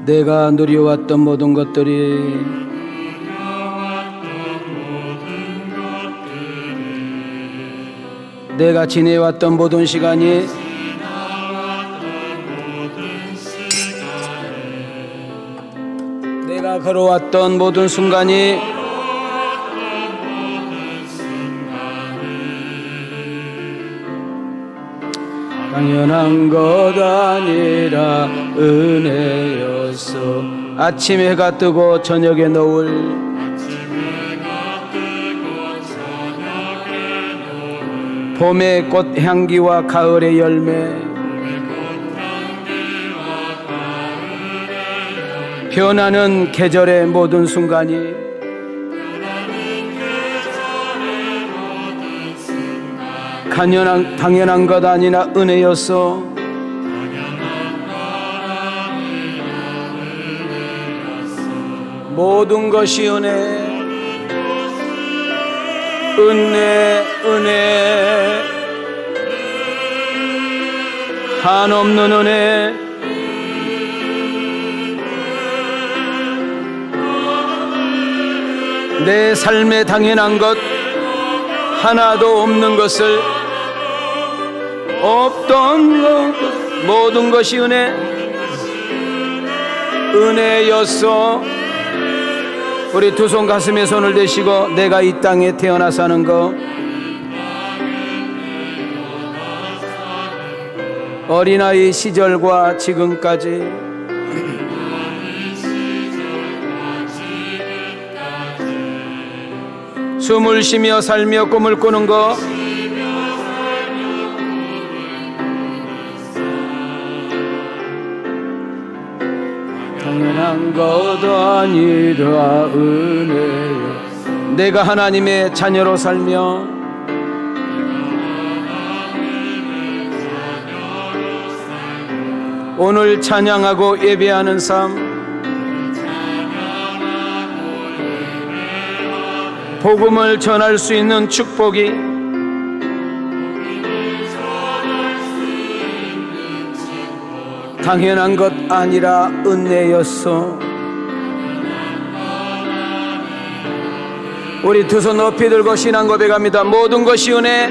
내가 누려왔던 모든 것들이 내가 지내왔던 모든 시간이 내가 걸어왔던 모든 순간이 당연한 것 아니라 은혜였어. 아침에 해가 뜨고 저녁에 노을, 봄의 꽃 향기와 가을의 열매, 변하는 계절의 모든 순간이 당연한 것 아니라 은혜였어. 모든 것이 은혜, 은혜, 한없는 은혜. 내 삶에 당연한 것 하나도 없는 것을, 없던 것 모든 것이 은혜였어. 우리 두 손 가슴에 손을 대시고 내가 이 땅에 태어나 사는 거, 어린아이 시절과 지금까지 숨을 쉬며 살며 꿈을 꾸는 거, 당연한 것 아니라 은혜여. 내가 하나님의 자녀로 살며 오늘 찬양하고 예배하는 삶, 복음을 전할 수 있는 축복이 당연한 것 아니라 은혜였어. 우리 두 손 높이 들고 신앙 고백합니다. 모든 것이 은혜,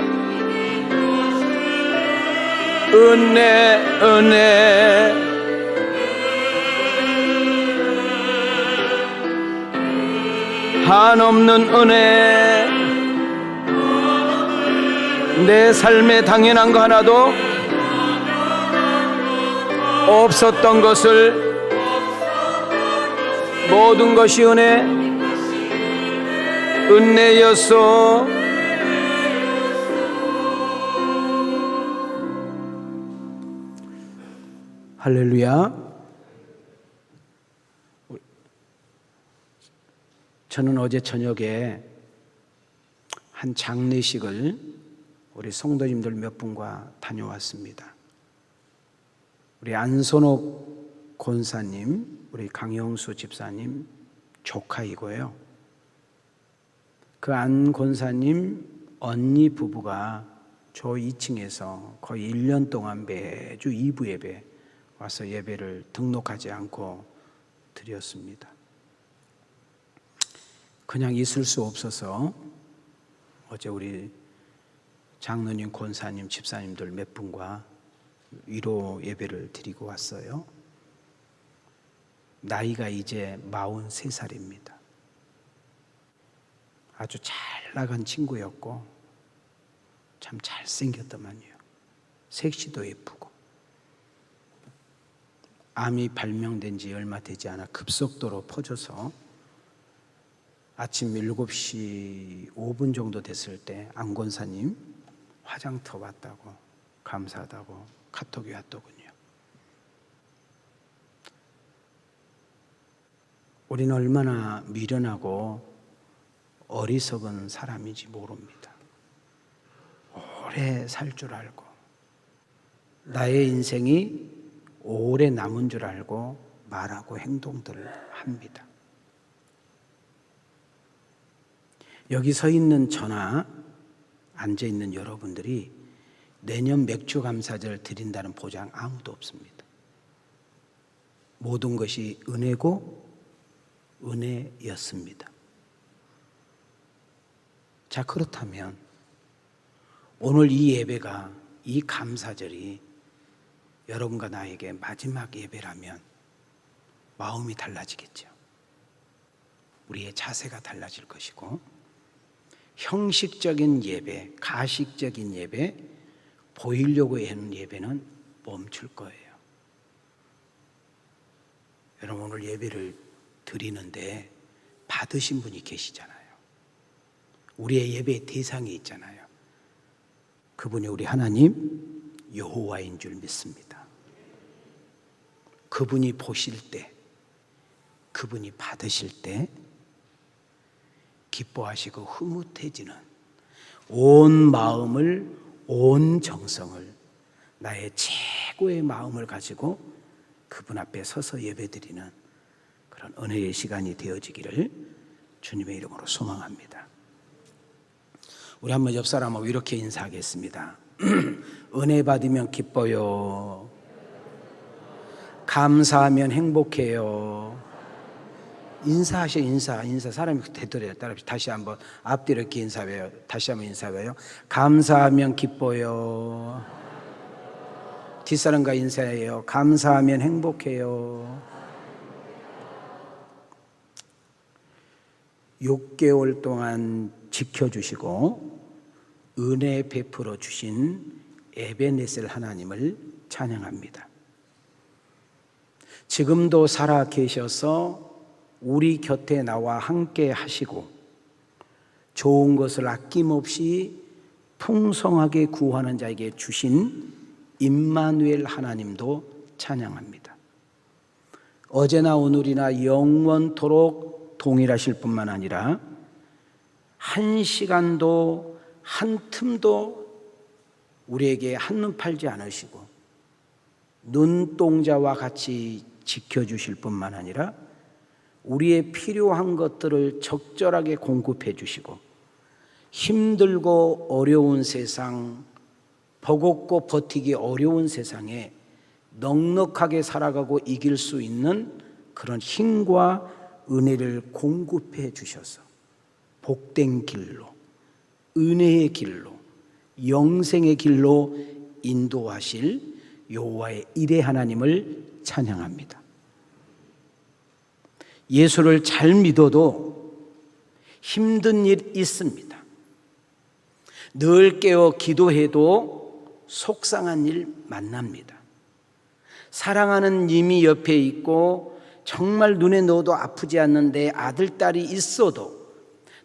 한없는 은혜. 내 삶에 당연한 거 하나도 없었던 것을, 모든 것이 은혜였어. 할렐루야. 저는 어제 저녁에 한 장례식을 우리 성도님들 몇 분과 다녀왔습니다. 우리 안선옥 권사님, 우리 강영수 집사님 조카이고요. 그 안 권사님 언니 부부가 저 2층에서 거의 1년 동안 매주 2부 예배 와서 예배를 등록하지 않고 드렸습니다. 그냥 있을 수 없어서 어제 우리 장로님, 권사님, 집사님들 몇 분과 위로 예배를 드리고 왔어요. 나이가 이제 43살입니다. 아주 잘 나간 친구였고 참 잘생겼더만요. 섹시도 예쁘고. 암이 발명된 지 얼마 되지 않아 급속도로 퍼져서 아침 7시 5분 정도 됐을 때 안 권사님 화장터 왔다고, 감사하다고 카톡이 왔더군요. 우리는 얼마나 미련하고 어리석은 사람인지 모릅니다. 오래 살 줄 알고 나의 인생이 오래 남은 줄 알고 말하고 행동들을 합니다. 여기 서 있는 저나 앉아 있는 여러분들이 내년 맥주 감사절 드린다는 보장 아무도 없습니다. 모든 것이 은혜고 은혜였습니다. 자, 그렇다면 오늘 이 예배가, 이 감사절이 여러분과 나에게 마지막 예배라면 마음이 달라지겠죠. 우리의 자세가 달라질 것이고, 형식적인 예배, 가식적인 예배, 보이려고 하는 예배는 멈출 거예요. 여러분, 오늘 예배를 드리는데 받으신 분이 계시잖아요. 우리의 예배의 대상이 있잖아요. 그분이 우리 하나님 여호와인 줄 믿습니다. 그분이 보실 때, 그분이 받으실 때 기뻐하시고 흐뭇해지는 온 마음을, 온 정성을, 나의 최고의 마음을 가지고 그분 앞에 서서 예배드리는 그런 은혜의 시간이 되어지기를 주님의 이름으로 소망합니다. 우리 한번 옆 사람하고 이렇게 인사하겠습니다. 은혜 받으면 기뻐요. 감사하면 행복해요. 인사하셔. 인사. 사람이 되돌아요. 다시 한번 앞뒤로 이렇게 인사해요. 다시 한번 인사해요. 감사하면 기뻐요. 뒷사람과 인사해요. 감사하면 행복해요. 6개월 동안 지켜주시고 은혜 베풀어 주신 에베네셀 하나님을 찬양합니다. 지금도 살아 계셔서 우리 곁에 나와 함께 하시고 좋은 것을 아낌없이 풍성하게 구하는 자에게 주신 임마누엘 하나님도 찬양합니다. 어제나 오늘이나 영원토록 동일하실 뿐만 아니라 한 시간도 한 틈도 우리에게 한눈 팔지 않으시고 눈동자와 같이 지켜주실 뿐만 아니라 우리의 필요한 것들을 적절하게 공급해 주시고 힘들고 어려운 세상, 버겁고 버티기 어려운 세상에 넉넉하게 살아가고 이길 수 있는 그런 힘과 은혜를 공급해 주셔서 복된 길로, 은혜의 길로, 영생의 길로 인도하실 여호와의 일의 하나님을 찬양합니다. 예수를 잘 믿어도 힘든 일 있습니다. 늘 깨어 기도해도 속상한 일 만납니다. 사랑하는 님이 옆에 있고 정말 눈에 넣어도 아프지 않는 내 아들, 딸이 있어도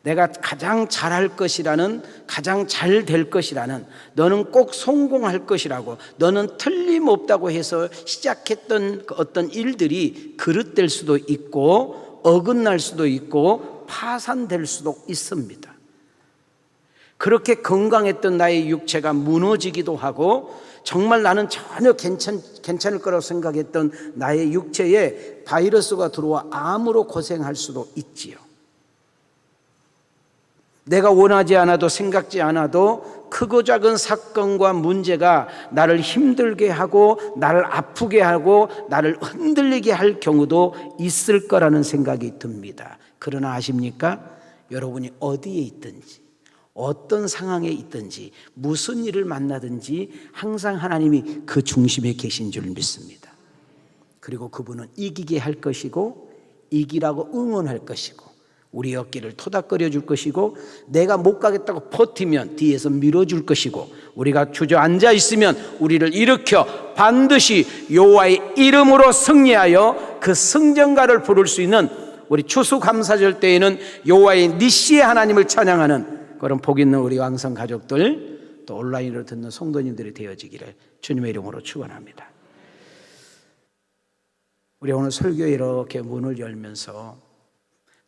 내가 가장 잘할 것이라는, 가장 잘 될 것이라는, 너는 꼭 성공할 것이라고, 너는 틀림없다고 해서 시작했던 어떤 일들이 그릇될 수도 있고 어긋날 수도 있고 파산될 수도 있습니다. 그렇게 건강했던 나의 육체가 무너지기도 하고 정말 나는 전혀 괜찮을 거라고 생각했던 나의 육체에 바이러스가 들어와 암으로 고생할 수도 있지요. 내가 원하지 않아도 생각지 않아도 크고 작은 사건과 문제가 나를 힘들게 하고 나를 아프게 하고 나를 흔들리게 할 경우도 있을 거라는 생각이 듭니다. 그러나 아십니까? 여러분이 어디에 있든지 어떤 상황에 있든지 무슨 일을 만나든지 항상 하나님이 그 중심에 계신 줄 믿습니다. 그리고 그분은 이기게 할 것이고 이기라고 응원할 것이고 우리 어깨를 토닥거려 줄 것이고 내가 못 가겠다고 버티면 뒤에서 밀어줄 것이고 우리가 주저앉아 있으면 우리를 일으켜 반드시 여호와의 이름으로 승리하여 그 승전가를 부를 수 있는 우리 추수감사절 때에는 여호와의 니시의 하나님을 찬양하는 그런 복 있는 우리 왕성 가족들 또 온라인으로 듣는 성도님들이 되어지기를 주님의 이름으로 축원합니다. 우리 오늘 설교에 이렇게 문을 열면서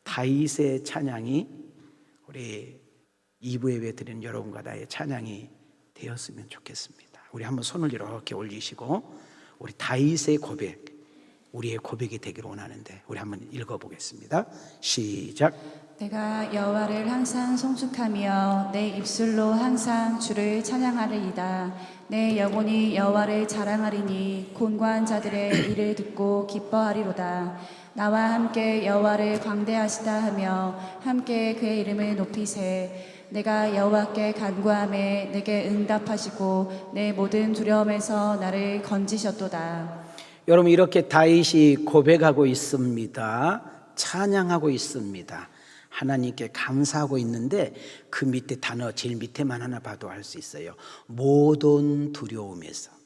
다윗의 찬양이 우리 2부 예배 드리는 여러분과 나의 찬양이 되었으면 좋겠습니다. 우리 한번 손을 이렇게 올리시고 우리 다윗의 고백, 우리의 고백이 되기를 원하는데 우리 한번 읽어보겠습니다. 시작. 내가 여호와를 항상 송축하며 내 입술로 항상 주를 찬양하리이다. 내 영혼이 여호와를 자랑하리니 곤고한 자들의 일을 듣고 기뻐하리로다. 나와 함께 여호와를 광대하시다 하며 함께 그의 이름을 높이세. 내가 여호와께 간구하매 내게 응답하시고 내 모든 두려움에서 나를 건지셨도다. 여러분, 이렇게 다윗이 고백하고 있습니다. 찬양하고 있습니다. 하나님께 감사하고 있는데 그 밑에 단어 제일 밑에만 하나 봐도 알 수 있어요. 모든 두려움에서.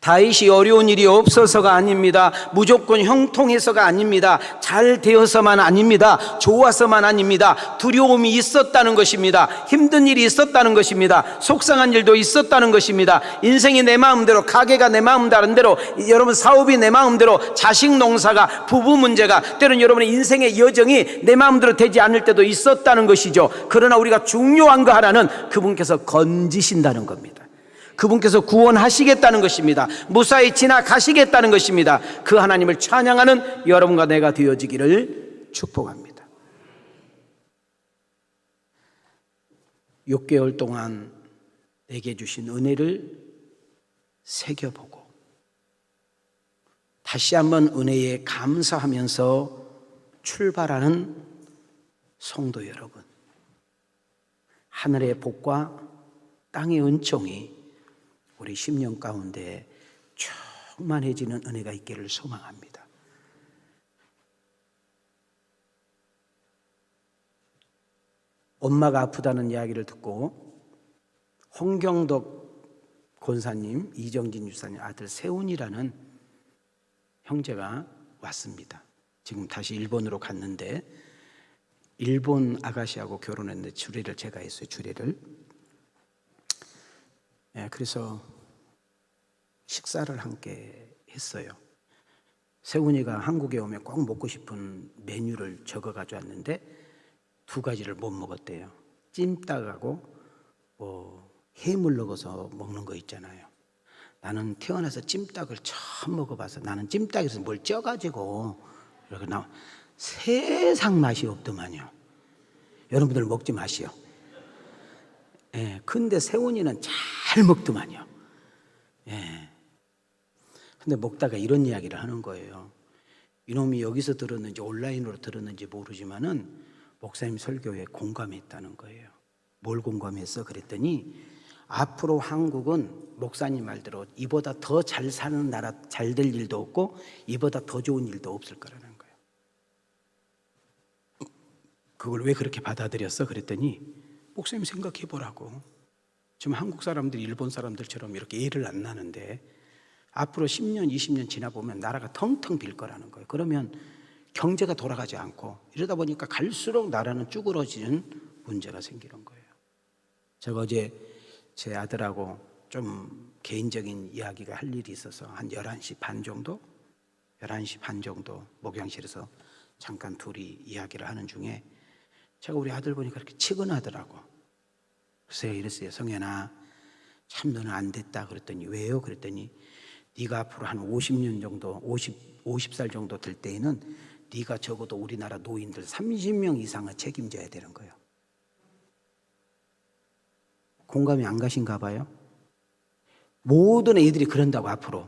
다윗이 어려운 일이 없어서가 아닙니다. 무조건 형통해서가 아닙니다. 잘 되어서만 아닙니다. 좋아서만 아닙니다. 두려움이 있었다는 것입니다. 힘든 일이 있었다는 것입니다. 속상한 일도 있었다는 것입니다. 인생이 내 마음대로, 가게가 내 마음대로, 여러분 사업이 내 마음대로, 자식 농사가, 부부 문제가, 때로는 여러분의 인생의 여정이 내 마음대로 되지 않을 때도 있었다는 것이죠. 그러나 우리가 중요한 거 하나는 그분께서 건지신다는 겁니다. 그분께서 구원하시겠다는 것입니다. 무사히 지나가시겠다는 것입니다. 그 하나님을 찬양하는 여러분과 내가 되어지기를 축복합니다. 6개월 동안 내게 주신 은혜를 새겨보고 다시 한번 은혜에 감사하면서 출발하는 성도 여러분, 하늘의 복과 땅의 은총이 우리 10년 가운데 충만해지는 은혜가 있기를 소망합니다. 엄마가 아프다는 이야기를 듣고 홍경덕 권사님, 이정진 유사님 아들 세훈이라는 형제가 왔습니다. 지금 다시 일본으로 갔는데 일본 아가씨하고 결혼했는데 주례를 제가 했어요. 주례를. 그래서 식사를 함께 했어요. 세훈이가 한국에 오면 꼭 먹고 싶은 메뉴를 적어 가져왔는데 2가지를 못 먹었대요. 찜닭하고 해물 넣어서 먹는 거 있잖아요. 나는 태어나서 찜닭을 처음 먹어봐서 나는 찜닭에서 뭘 쪄가지고 이렇게 세상 맛이 없더만요. 여러분들 먹지 마시오. 근데 세훈이는 잘 먹더만요. 근데 먹다가 이런 이야기를 하는 거예요. 이놈이 여기서 들었는지 온라인으로 들었는지 모르지만은 목사님 설교에 공감했다는 거예요. 뭘 공감했어? 그랬더니 앞으로 한국은 목사님 말대로 이보다 더 잘 사는 나라, 잘 될 일도 없고 이보다 더 좋은 일도 없을 거라는 거예요. 그걸 왜 그렇게 받아들였어? 그랬더니 목사님 생각해 보라고. 지금 한국 사람들이 일본 사람들처럼 이렇게 애를 안 낳는데 앞으로 10년, 20년 지나보면 나라가 텅텅 빌 거라는 거예요. 그러면 경제가 돌아가지 않고 이러다 보니까 갈수록 나라는 쭈그러지는 문제가 생기는 거예요. 제가 어제 제 아들하고 좀 개인적인 이야기가 할 일이 있어서 한 11시 반 정도 목욕실에서 잠깐 둘이 이야기를 하는 중에 제가 우리 아들 보니까 그렇게 치근하더라고. 그래서 이랬어요. 성현아, 참 너는 안 됐다. 그랬더니 왜요? 그랬더니 네가 앞으로 한 50년 정도, 50살 정도 될 때에는 네가 적어도 우리나라 노인들 30명 이상을 책임져야 되는 거예요. 공감이 안 가신가 봐요. 모든 애들이 그런다고. 앞으로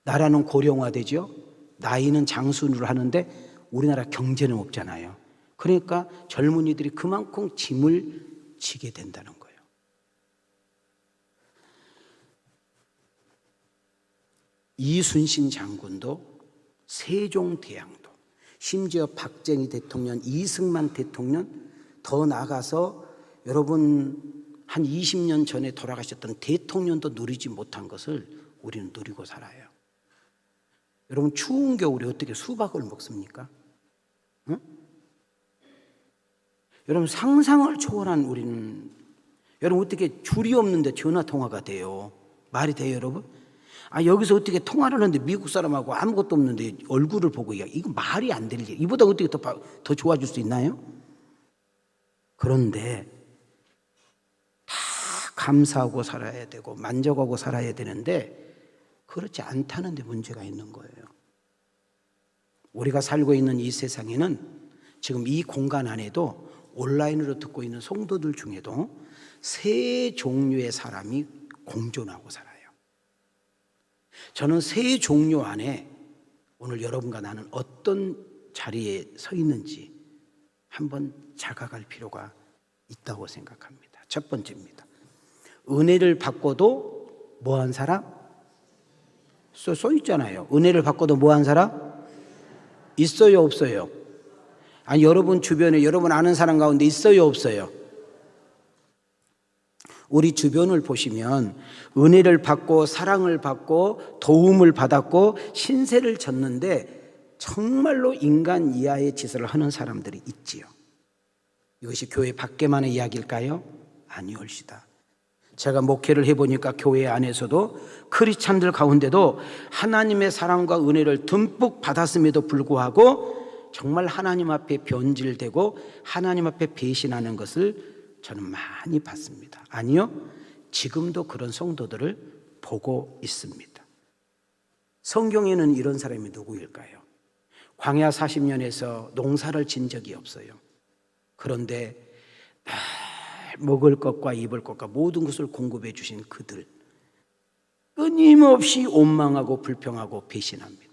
나라는 고령화되죠. 나이는 장수를 하는데 우리나라 경제는 없잖아요. 그러니까 젊은이들이 그만큼 짐을 지게 된다는 거예요. 이순신 장군도 세종대왕도 심지어 박정희 대통령, 이승만 대통령, 더 나아가서 여러분 한 20년 전에 돌아가셨던 대통령도 누리지 못한 것을 우리는 누리고 살아요. 여러분 추운 겨울에 어떻게 수박을 먹습니까? 응? 여러분 상상을 초월한 우리는, 여러분 어떻게 줄이 없는데 전화 통화가 돼요? 말이 돼요, 여러분? 여기서 어떻게 통화를 하는데 미국 사람하고 아무것도 없는데 얼굴을 보고 이거 말이 안 될 일. 이보다 어떻게 더 좋아질 수 있나요? 그런데 다 감사하고 살아야 되고 만족하고 살아야 되는데 그렇지 않다는 데 문제가 있는 거예요. 우리가 살고 있는 이 세상에는 지금 이 공간 안에도 온라인으로 듣고 있는 성도들 중에도 세 종류의 사람이 공존하고 살아요. 저는 세 종류 안에 오늘 여러분과 나는 어떤 자리에 서 있는지 한번 자각할 필요가 있다고 생각합니다. 첫 번째입니다. 은혜를 받고도 뭐한 사람? 써 있잖아요. 은혜를 받고도 뭐한 사람? 있어요, 없어요? 아니, 여러분 주변에 여러분 아는 사람 가운데 있어요, 없어요? 우리 주변을 보시면 은혜를 받고 사랑을 받고 도움을 받았고 신세를 졌는데 정말로 인간 이하의 짓을 하는 사람들이 있지요. 이것이 교회 밖에만의 이야기일까요? 아니올시다. 제가 목회를 해보니까 교회 안에서도 크리스찬들 가운데도 하나님의 사랑과 은혜를 듬뿍 받았음에도 불구하고 정말 하나님 앞에 변질되고 하나님 앞에 배신하는 것을 저는 많이 봤습니다. 아니요, 지금도 그런 성도들을 보고 있습니다. 성경에는 이런 사람이 누구일까요? 광야 40년에서 농사를 진 적이 없어요. 그런데 먹을 것과 입을 것과 모든 것을 공급해 주신 그들, 끊임없이 원망하고 불평하고 배신합니다.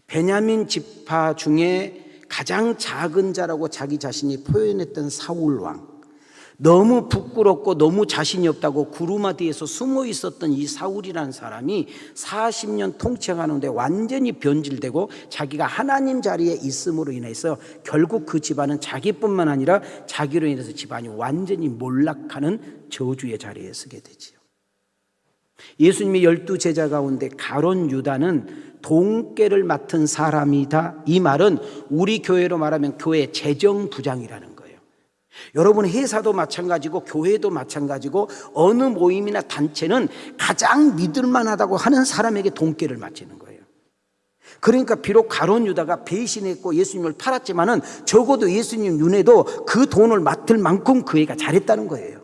베냐민 지파 중에 가장 작은 자라고 자기 자신이 표현했던 사울 왕, 너무 부끄럽고 너무 자신이 없다고 구루마 뒤에서 숨어 있었던 이 사울이라는 사람이 40년 통치하는데 완전히 변질되고 자기가 하나님 자리에 있음으로 인해서 결국 그 집안은 자기뿐만 아니라 자기로 인해서 집안이 완전히 몰락하는 저주의 자리에 서게 되지요. 예수님의 12제자 가운데 가론 유다는 동깨를 맡은 사람이다. 이 말은 우리 교회로 말하면 교회 재정부장이라는 거예요. 여러분 회사도 마찬가지고 교회도 마찬가지고 어느 모임이나 단체는 가장 믿을만하다고 하는 사람에게 동깨를 맡기는 거예요. 그러니까 비록 가론 유다가 배신했고 예수님을 팔았지만은 적어도 예수님 눈에도 그 돈을 맡을 만큼 그 애가 잘했다는 거예요.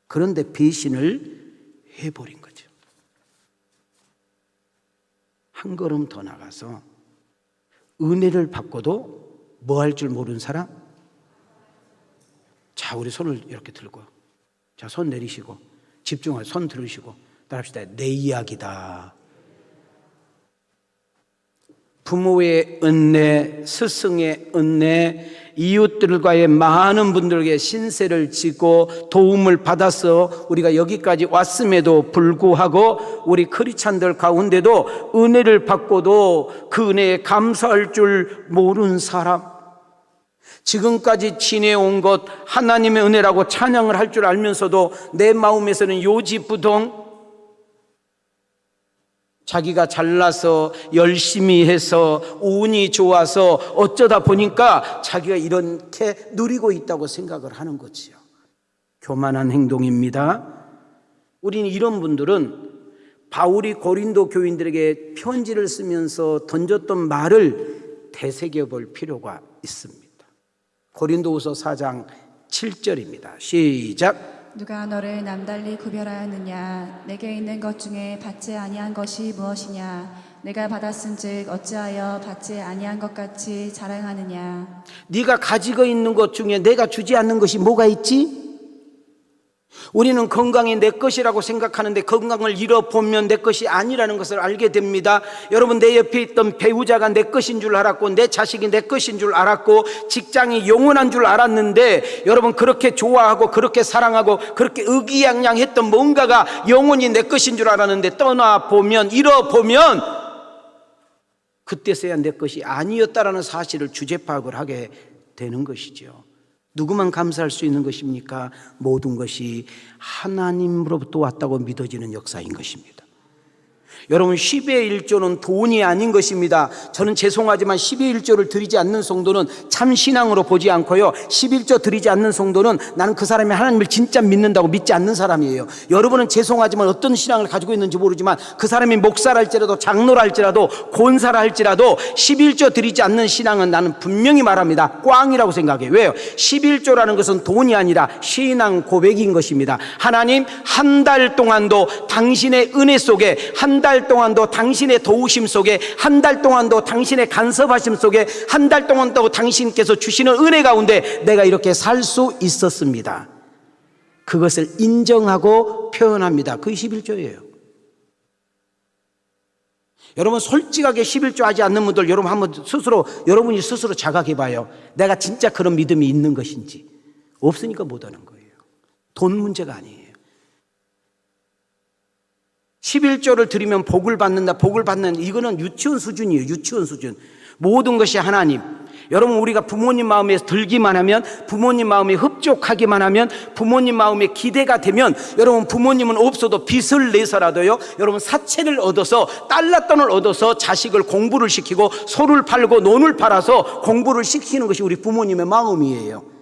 그런데 배신을 해버린 거죠. 한 걸음 더 나가서 은혜를 받고도 뭐 할 줄 모르는 사람? 자, 우리 손을 이렇게 들고, 자, 손 내리시고 집중하고 손 들으시고 따라합시다. 내 이야기다. 부모의 은혜, 스승의 은혜, 이웃들과의 많은 분들에게 신세를 지고 도움을 받아서 우리가 여기까지 왔음에도 불구하고 우리 크리스찬들 가운데도 은혜를 받고도 그 은혜에 감사할 줄 모르는 사람, 지금까지 지내온 것 하나님의 은혜라고 찬양을 할 줄 알면서도 내 마음에서는 요지부동, 자기가 잘나서 열심히 해서 운이 좋아서 어쩌다 보니까 자기가 이렇게 누리고 있다고 생각을 하는 거지요. 교만한 행동입니다. 우리는 이런 분들은 바울이 고린도 교인들에게 편지를 쓰면서 던졌던 말을 되새겨볼 필요가 있습니다. 고린도후서 4장 7절입니다. 시작. 누가 너를 남달리 구별하였느냐? 내게 있는 것 중에 받지 아니한 것이 무엇이냐? 내가 받았은즉 어찌하여 받지 아니한 것 같이 자랑하느냐? 네가 가지고 있는 것 중에 내가 주지 않는 것이 뭐가 있지? 우리는 건강이 내 것이라고 생각하는데 건강을 잃어보면 내 것이 아니라는 것을 알게 됩니다. 여러분, 내 옆에 있던 배우자가 내 것인 줄 알았고 내 자식이 내 것인 줄 알았고 직장이 영원한 줄 알았는데 여러분, 그렇게 좋아하고 그렇게 사랑하고 그렇게 의기양양했던 뭔가가 영원히 내 것인 줄 알았는데 떠나보면, 잃어보면 그때서야 내 것이 아니었다라는 사실을 주제 파악을 하게 되는 것이죠. 누구만 감사할 수 있는 것입니까? 모든 것이 하나님으로부터 왔다고 믿어지는 역사인 것입니다. 여러분 10의 1조는 돈이 아닌 것입니다. 저는 죄송하지만 10의 1조를 드리지 않는 성도는 참 신앙으로 보지 않고요, 11조 드리지 않는 성도는 나는 그 사람이 하나님을 진짜 믿는다고 믿지 않는 사람이에요. 여러분은 죄송하지만 어떤 신앙을 가지고 있는지 모르지만 그 사람이 목사랄지라도 장로랄지라도 권사랄지라도 11조 드리지 않는 신앙은 나는 분명히 말합니다, 꽝이라고 생각해요. 왜요? 11조라는 것은 돈이 아니라 신앙 고백인 것입니다. 하나님, 한 달 동안도 당신의 은혜 속에, 한 달 동안도 당신의 도우심 속에, 한 달 동안도 당신의 간섭하심 속에, 한 달 동안도 당신께서 주시는 은혜 가운데 내가 이렇게 살 수 있었습니다. 그것을 인정하고 표현합니다. 그게 11조예요. 여러분 솔직하게 11조 하지 않는 분들, 여러분 한번 여러분이 스스로 자각해 봐요. 내가 진짜 그런 믿음이 있는 것인지. 없으니까 못하는 거예요. 돈 문제가 아니에요. 11조를 드리면 복을 받는다, 복을 받는, 이거는 유치원 수준이에요. 유치원 수준. 모든 것이 하나님. 여러분, 우리가 부모님 마음에 들기만 하면, 부모님 마음에 흡족하기만 하면, 부모님 마음에 기대가 되면, 여러분 부모님은 없어도 빚을 내서라도요, 여러분 사채를 얻어서, 달러돈을 얻어서 자식을 공부를 시키고, 소를 팔고 논을 팔아서 공부를 시키는 것이 우리 부모님의 마음이에요.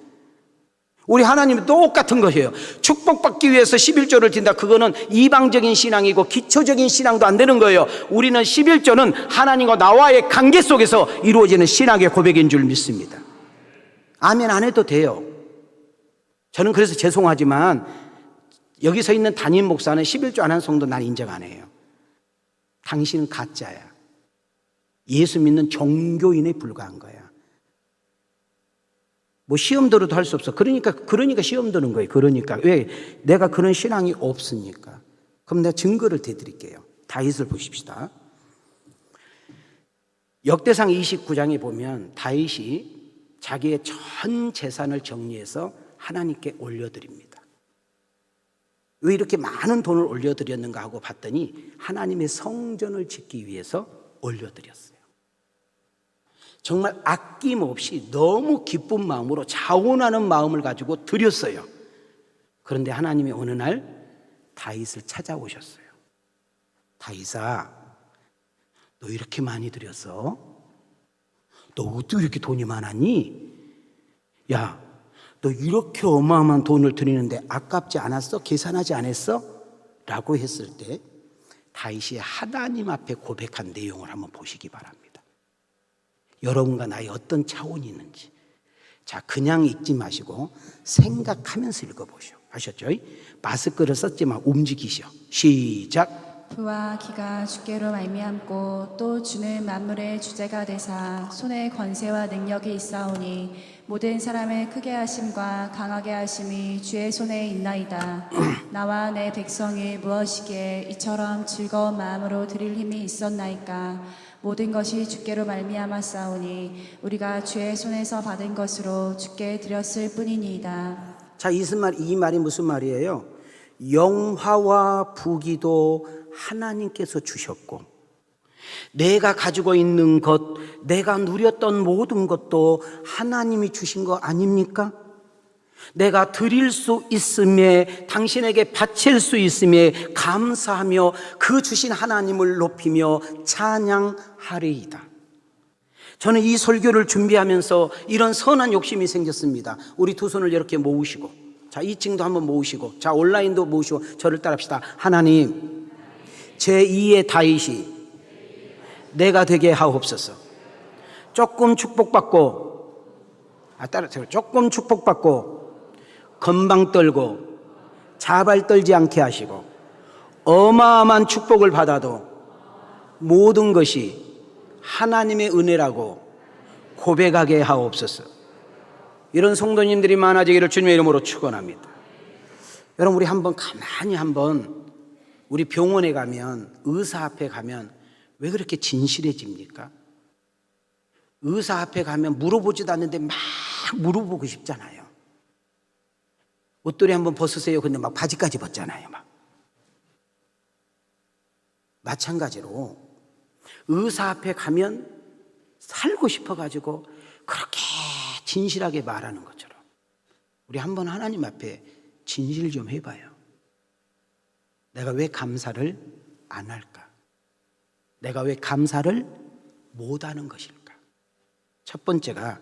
우리 하나님은 똑같은 것이에요. 축복받기 위해서 11조를 든다. 그거는 이방적인 신앙이고 기초적인 신앙도 안 되는 거예요. 우리는 11조는 하나님과 나와의 관계 속에서 이루어지는 신앙의 고백인 줄 믿습니다. 아멘 안 해도 돼요. 저는 그래서 죄송하지만 여기 서 있는 담임 목사는 11조 안 한 성도 난 인정 안 해요. 당신은 가짜야. 예수 믿는 종교인에 불과한 거야. 뭐 시험 들어도 할 수 없어. 그러니까 시험 드는 거예요. 그러니까 왜? 내가 그런 신앙이 없으니까. 그럼 내가 증거를 대드릴게요. 다윗을 보십시다. 역대상 29장에 보면 다윗이 자기의 전 재산을 정리해서 하나님께 올려드립니다. 왜 이렇게 많은 돈을 올려드렸는가 하고 봤더니 하나님의 성전을 짓기 위해서 올려드렸어요. 정말 아낌없이 너무 기쁜 마음으로 자원하는 마음을 가지고 드렸어요. 그런데 하나님이 어느 날 다윗을 찾아오셨어요. 다윗아, 너 이렇게 많이 드렸어? 너 어떻게 이렇게 돈이 많았니? 야, 너 이렇게 어마어마한 돈을 드리는데 아깝지 않았어? 계산하지 않았어? 라고 했을 때 다윗이 하나님 앞에 고백한 내용을 한번 보시기 바랍니다. 여러분과 나의 어떤 차원이 있는지. 자, 그냥 읽지 마시고 생각하면서 읽어보시오. 아셨죠? 마스크를 썼지만 움직이시오. 시작. 부와 기가 주께로 말미암고 또 주는 만물의 주제가 되사 손에 권세와 능력이 있사오니 모든 사람을 크게 하심과 강하게 하심이 주의 손에 있나이다. 나와 내 백성이 무엇이기에 이처럼 즐거운 마음으로 드릴 힘이 있었나이까. 모든 것이 주께로 말미암아 싸우니 우리가 주의 손에서 받은 것으로 주께 드렸을 뿐이니이다. 자, 이 말이 무슨 말이에요? 영화와 부귀도 하나님께서 주셨고, 내가 가지고 있는 것, 내가 누렸던 모든 것도 하나님이 주신 거 아닙니까? 내가 드릴 수 있음에, 당신에게 바칠 수 있음에 감사하며 그 주신 하나님을 높이며 찬양하리이다. 저는 이 설교를 준비하면서 이런 선한 욕심이 생겼습니다. 우리 두 손을 이렇게 모으시고, 자, 2층도 한번 모으시고, 자, 온라인도 모으시고 저를 따라합시다. 하나님, 제2의 다윗이 내가 되게 하옵소서. 조금 축복받고, 조금 축복받고 건방 떨고 자발 떨지 않게 하시고 어마어마한 축복을 받아도 모든 것이 하나님의 은혜라고 고백하게 하옵소서. 이런 성도님들이 많아지기를 주님의 이름으로 축원합니다. 여러분, 우리 가만히 우리 병원에 가면, 의사 앞에 가면 왜 그렇게 진실해집니까? 의사 앞에 가면 물어보지도 않는데 막 물어보고 싶잖아요. 옷도리 한번 벗으세요. 근데 막 바지까지 벗잖아요. 막. 마찬가지로 의사 앞에 가면 살고 싶어가지고 그렇게 진실하게 말하는 것처럼 우리 한번 하나님 앞에 진실 좀 해봐요. 내가 왜 감사를 안 할까? 내가 왜 감사를 못하는 것일까? 첫 번째가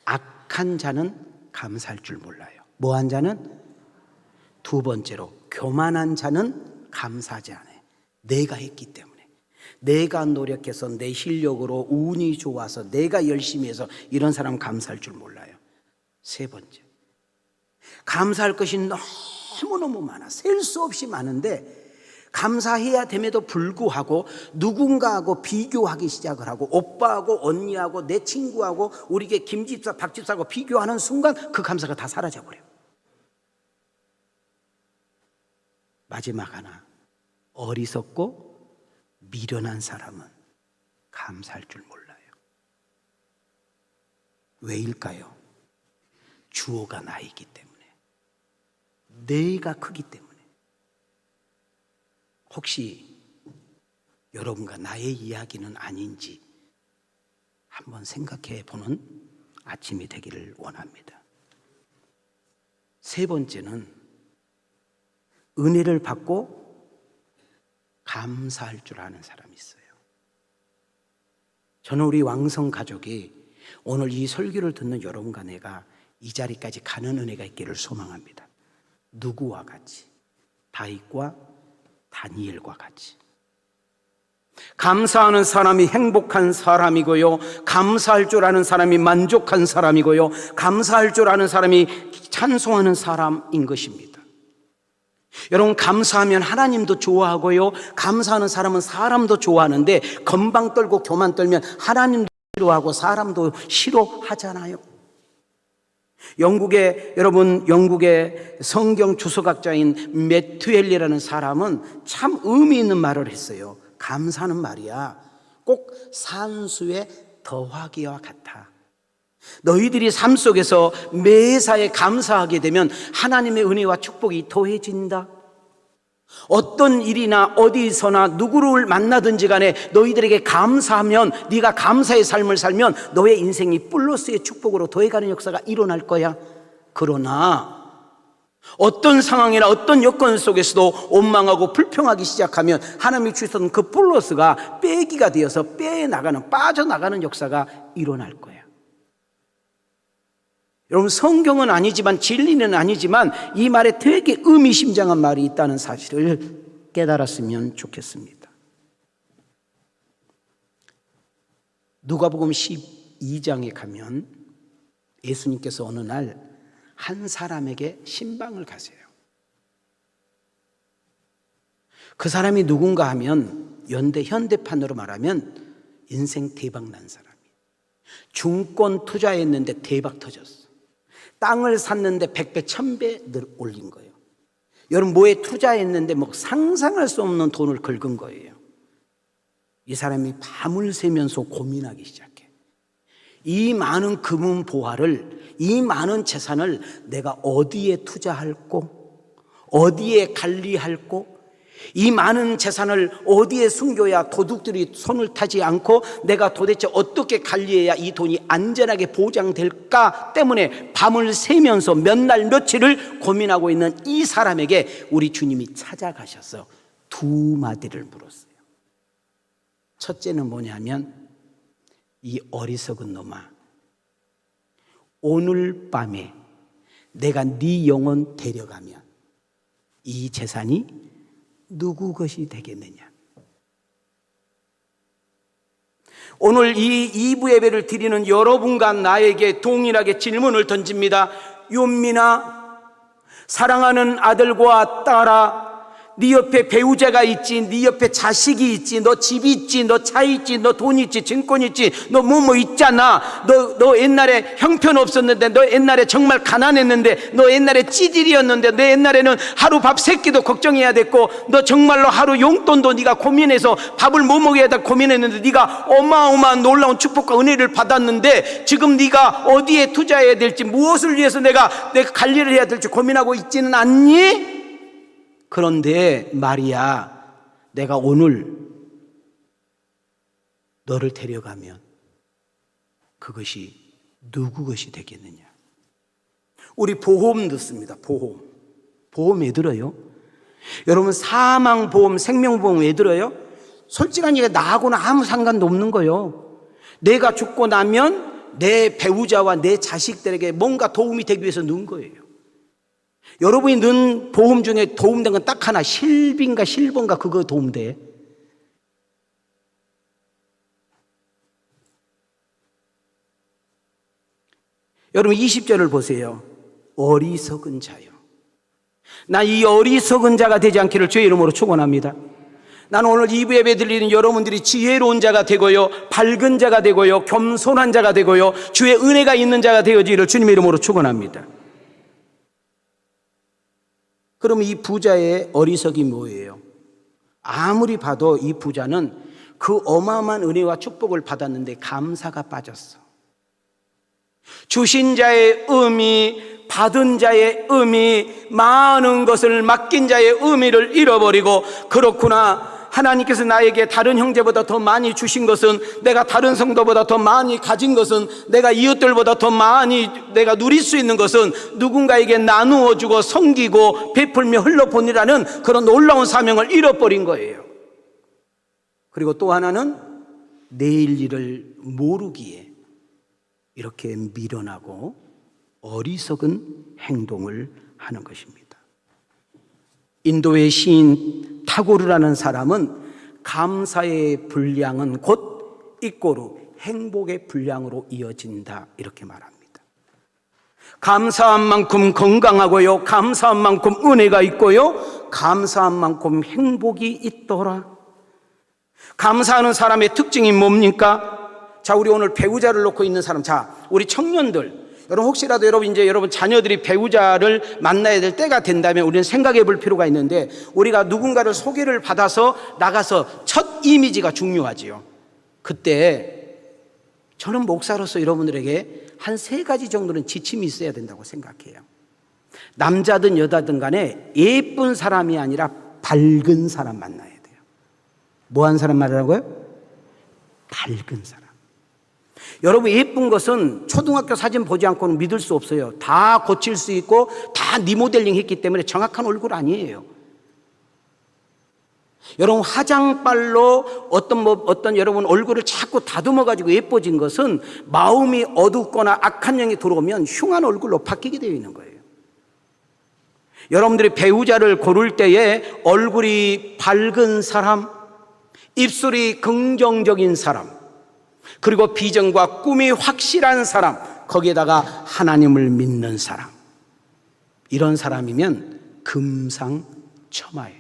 악한 자는 감사할 줄 몰라요. 뭐한 자는? 두 번째로 교만한 자는 감사하지 않아요. 내가 했기 때문에, 내가 노력해서 내 실력으로 운이 좋아서 내가 열심히 해서 이런 사람 감사할 줄 몰라요. 세 번째, 감사할 것이 너무너무 많아. 셀 수 없이 많은데 감사해야 됨에도 불구하고 누군가하고 비교하기 시작을 하고, 오빠하고 언니하고 내 친구하고 우리 게 김집사 박집사하고 비교하는 순간 그 감사가 다 사라져버려요. 마지막 하나, 어리석고 미련한 사람은 감사할 줄 몰라요. 왜일까요? 주어가 나이기 때문에, 내가 크기 때문에. 혹시 여러분과 나의 이야기는 아닌지 한번 생각해 보는 아침이 되기를 원합니다. 세 번째는 은혜를 받고 감사할 줄 아는 사람이 있어요. 저는 우리 왕성 가족이 오늘 이 설교를 듣는 여러분과 내가 이 자리까지 가는 은혜가 있기를 소망합니다. 누구와 같이? 다윗과 다니엘과 같이. 감사하는 사람이 행복한 사람이고요, 감사할 줄 아는 사람이 만족한 사람이고요, 감사할 줄 아는 사람이 찬송하는 사람인 것입니다. 여러분, 감사하면 하나님도 좋아하고요, 감사하는 사람은 사람도 좋아하는데 건방 떨고 교만 떨면 하나님도 싫어하고 사람도 싫어하잖아요. 영국의 성경 주석학자인 매튜엘리라는 사람은 참 의미 있는 말을 했어요. 감사는 말이야, 꼭 산수의 더하기와 같아. 너희들이 삶 속에서 매사에 감사하게 되면 하나님의 은혜와 축복이 더해진다. 어떤 일이나 어디서나 누구를 만나든지 간에 너희들에게 감사하면, 네가 감사의 삶을 살면 너의 인생이 플러스의 축복으로 더해가는 역사가 일어날 거야. 그러나 어떤 상황이나 어떤 여건 속에서도 원망하고 불평하기 시작하면 하나님이 주셨던 그 플러스가 빼기가 되어서 빠져나가는 역사가 일어날 거야. 여러분, 성경은 아니지만, 진리는 아니지만 이 말에 되게 의미심장한 말이 있다는 사실을 깨달았으면 좋겠습니다. 누가복음 12장에 가면 예수님께서 어느 날 한 사람에게 신방을 가세요. 그 사람이 누군가 하면 현대판으로 말하면 인생 대박 난 사람이에요. 중권 투자했는데 대박 터졌어. 땅을 샀는데 100배, 1000배 올린 거예요. 여러분, 뭐에 투자했는데 상상할 수 없는 돈을 긁은 거예요. 이 사람이 밤을 새면서 고민하기 시작해. 이 많은 금은 보화를, 이 많은 재산을 내가 어디에 투자할꼬? 어디에 관리할꼬? 이 많은 재산을 어디에 숨겨야 도둑들이 손을 타지 않고 내가 도대체 어떻게 관리해야 이 돈이 안전하게 보장될까 때문에 밤을 새면서 몇 날 며칠을 고민하고 있는 이 사람에게 우리 주님이 찾아가셔서 두 마디를 물었어요. 첫째는 뭐냐면, 이 어리석은 놈아, 오늘 밤에 내가 네 영혼 데려가면 이 재산이 누구 것이 되겠느냐? 오늘 이 2부 예배를 드리는 여러분과 나에게 동일하게 질문을 던집니다. 윤민아, 사랑하는 아들과 딸아, 네 옆에 배우자가 있지, 네 옆에 자식이 있지, 너 집 있지, 너 차 있지, 너 돈 있지, 증권 있지, 너 뭐 있잖아. 너 옛날에 형편없었는데, 너 옛날에 정말 가난했는데, 너 옛날에 찌질이었는데, 너 옛날에는 하루 밥 3끼도 걱정해야 됐고, 너 정말로 하루 용돈도 네가 고민해서 밥을 뭐 먹여야 돼 고민했는데, 네가 어마어마한 놀라운 축복과 은혜를 받았는데 지금 네가 어디에 투자해야 될지, 무엇을 위해서 내가 관리를 해야 될지 고민하고 있지는 않니? 그런데 말이야, 내가 오늘 너를 데려가면 그것이 누구 것이 되겠느냐? 우리 보험 듣습니다. 보험 왜 들어요? 여러분, 사망보험, 생명보험 왜 들어요? 솔직한 얘기, 나하고는 아무 상관도 없는 거예요. 내가 죽고 나면 내 배우자와 내 자식들에게 뭔가 도움이 되기 위해서 넣은 거예요. 여러분이 넣은 보험 중에 도움된 건 딱 하나, 실비인가 실버인가 그거 도움돼. 여러분 20절을 보세요. 어리석은 자요. 나 이 어리석은 자가 되지 않기를 주의 이름으로 축원합니다. 나는 오늘 2부 예배 드리는 여러분들이 지혜로운 자가 되고요, 밝은 자가 되고요, 겸손한 자가 되고요, 주의 은혜가 있는 자가 되어지기를 주님의 이름으로 축원합니다. 그럼 이 부자의 어리석이 뭐예요? 아무리 봐도 이 부자는 그 어마어마한 은혜와 축복을 받았는데 감사가 빠졌어. 주신 자의 의미, 받은 자의 의미, 많은 것을 맡긴 자의 의미를 잃어버리고, 그렇구나, 하나님께서 나에게 다른 형제보다 더 많이 주신 것은, 내가 다른 성도보다 더 많이 가진 것은, 내가 이웃들보다 더 많이 내가 누릴 수 있는 것은 누군가에게 나누어 주고 섬기고 베풀며 흘러보내라는 그런 놀라운 사명을 잃어버린 거예요. 그리고 또 하나는 내일 일을 모르기에 이렇게 미련하고 어리석은 행동을 하는 것입니다. 인도의 시인 타고르라는 사람은 감사의 분량은 곧 이꼬르 행복의 분량으로 이어진다, 이렇게 말합니다. 감사한 만큼 건강하고요, 감사한 만큼 은혜가 있고요, 감사한 만큼 행복이 있더라. 감사하는 사람의 특징이 뭡니까? 자, 우리 오늘 배우자를 놓고 있는 사람, 자, 우리 청년들, 여러분 혹시라도 여러분 자녀들이 배우자를 만나야 될 때가 된다면 우리는 생각해 볼 필요가 있는데, 우리가 누군가를 소개를 받아서 나가서 첫 이미지가 중요하지요. 그때 저는 목사로서 여러분들에게 한 3가지 정도는 지침이 있어야 된다고 생각해요. 남자든 여자든 간에 예쁜 사람이 아니라 밝은 사람 만나야 돼요. 뭐한 사람 말하라고요? 밝은 사람. 여러분, 예쁜 것은 초등학교 사진 보지 않고는 믿을 수 없어요. 다 고칠 수 있고 다 리모델링 했기 때문에 정확한 얼굴 아니에요. 여러분, 화장빨로 어떤 여러분 얼굴을 자꾸 다듬어 가지고 예뻐진 것은 마음이 어둡거나 악한 영이 들어오면 흉한 얼굴로 바뀌게 되어 있는 거예요. 여러분들이 배우자를 고를 때에 얼굴이 밝은 사람, 입술이 긍정적인 사람, 그리고 비전과 꿈이 확실한 사람, 거기에다가 하나님을 믿는 사람, 이런 사람이면 금상첨화예요.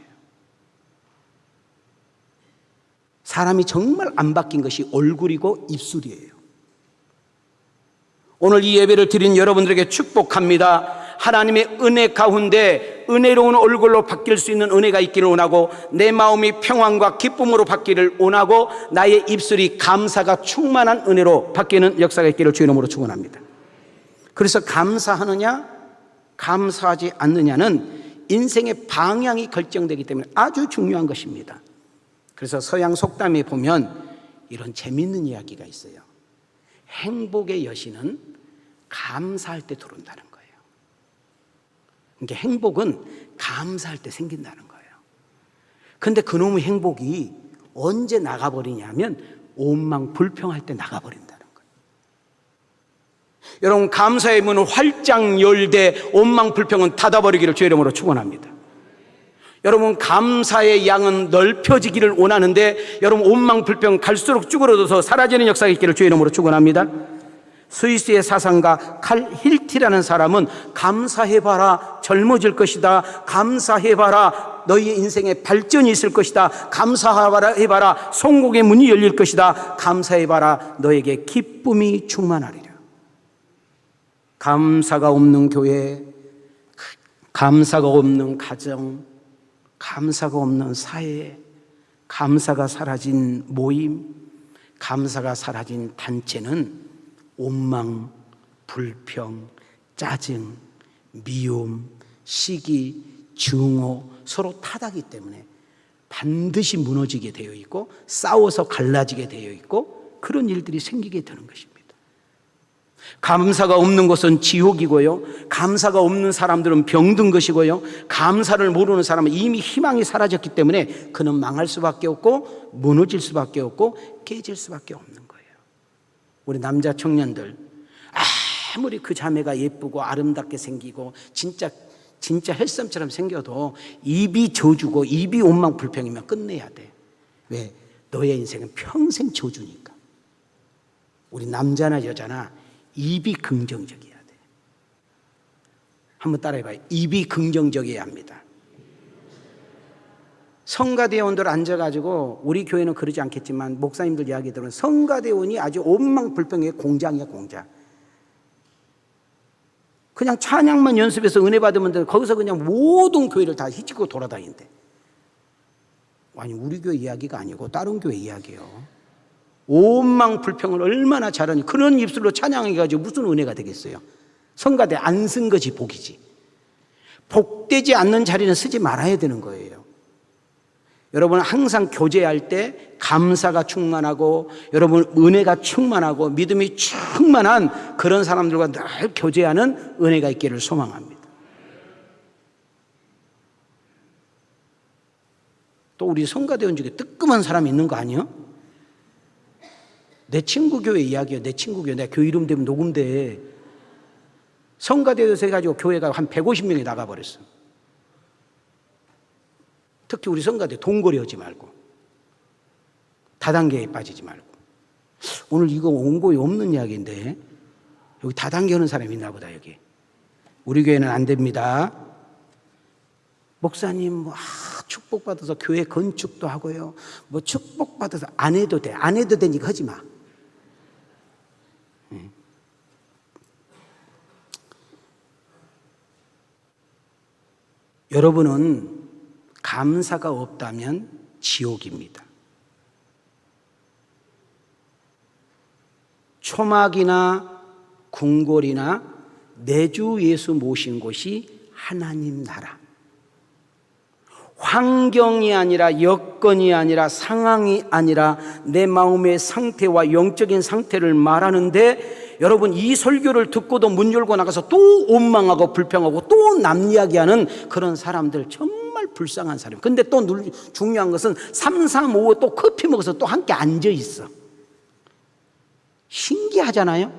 사람이 정말 안 바뀐 것이 얼굴이고 입술이에요. 오늘 이 예배를 드린 여러분들에게 축복합니다. 하나님의 은혜 가운데 은혜로운 얼굴로 바뀔 수 있는 은혜가 있기를 원하고, 내 마음이 평안과 기쁨으로 바뀌기를 원하고, 나의 입술이 감사가 충만한 은혜로 바뀌는 역사가 있기를 주의 이름으로 축원합니다. 그래서 감사하느냐 감사하지 않느냐는 인생의 방향이 결정되기 때문에 아주 중요한 것입니다. 그래서 서양 속담에 보면 이런 재미있는 이야기가 있어요. 행복의 여신은 감사할 때 들어온다는 거예요. 그러니까 행복은 감사할 때 생긴다는 거예요. 그런데 그놈의 행복이 언제 나가버리냐면 원망불평할 때 나가버린다는 거예요. 여러분, 감사의 문을 활짝 열되 원망불평은 닫아버리기를 주의 이름으로 축원합니다. 여러분, 감사의 양은 넓혀지기를 원하는데 여러분 원망불평 갈수록 쭈그러져서 사라지는 역사가 있기를 주의 이름으로 축원합니다. 스위스의 사상가 칼 힐티라는 사람은 감사해봐라, 젊어질 것이다. 감사해봐라, 너희의 인생에 발전이 있을 것이다. 감사해봐라, 성공의 문이 열릴 것이다. 감사해봐라, 너에게 기쁨이 충만하리라. 감사가 없는 교회, 감사가 없는 가정, 감사가 없는 사회, 감사가 사라진 모임, 감사가 사라진 단체는 원망, 불평, 짜증, 미움, 시기, 증오, 서로 탓하기 때문에 반드시 무너지게 되어 있고 싸워서 갈라지게 되어 있고 그런 일들이 생기게 되는 것입니다. 감사가 없는 것은 지옥이고요, 감사가 없는 사람들은 병든 것이고요, 감사를 모르는 사람은 이미 희망이 사라졌기 때문에 그는 망할 수밖에 없고 무너질 수밖에 없고 깨질 수밖에 없는 거예요. 우리 남자 청년들, 아무리 그 자매가 예쁘고 아름답게 생기고 진짜 헬섬처럼 생겨도 입이 저주고 입이 원망불평이면 끝내야 돼. 왜? 너의 인생은 평생 저주니까. 우리 남자나 여자나 입이 긍정적이어야 돼. 한번 따라해봐요. 입이 긍정적이어야 합니다. 성가대원들 앉아가지고, 우리 교회는 그러지 않겠지만 목사님들 이야기 들으면 성가대원이 아주 원망불평의 공장이야, 공장. 그냥 찬양만 연습해서 은혜 받으면 돼. 거기서 그냥 모든 교회를 다 휘짓고 돌아다닌대. 아니, 우리 교회 이야기가 아니고 다른 교회 이야기예요. 원망불평을 얼마나 잘하니, 그런 입술로 찬양해가지고 무슨 은혜가 되겠어요? 성가대 안 쓴 것이 복이지. 복되지 않는 자리는 쓰지 말아야 되는 거예요. 여러분, 항상 교제할 때 감사가 충만하고, 여러분 은혜가 충만하고 믿음이 충만한 그런 사람들과 늘 교제하는 은혜가 있기를 소망합니다. 또 우리 성가대원 중에 뜨끔한 사람이 있는 거 아니에요? 내 친구 교회 이야기예요. 내 친구 교회. 내가 교회 이름 되면 녹음돼. 성가대에서 해가지고 교회가 한 150명이 나가버렸어. 특히 우리 성가대 동거리 하지 말고, 다단계에 빠지지 말고. 오늘 이거 원고에 없는 이야기인데 여기 다단계 하는 사람이 있나 보다. 여기 우리 교회는 안 됩니다. 목사님 축복받아서 교회 건축도 하고요, 뭐 축복받아서 안 해도 돼. 안 해도 되니까 하지 마. 여러분은 감사가 없다면 지옥입니다. 초막이나 궁궐이나 내주 예수 모신 곳이 하나님 나라. 환경이 아니라, 여건이 아니라, 상황이 아니라 내 마음의 상태와 영적인 상태를 말하는데, 여러분 이 설교를 듣고도 문 열고 나가서 또 원망하고 불평하고 또 남 이야기하는 그런 사람들, 정말 불쌍한 사람. 근데 또 중요한 것은 3, 4, 5 또 커피 먹어서 또 함께 앉아 있어. 신기하잖아요.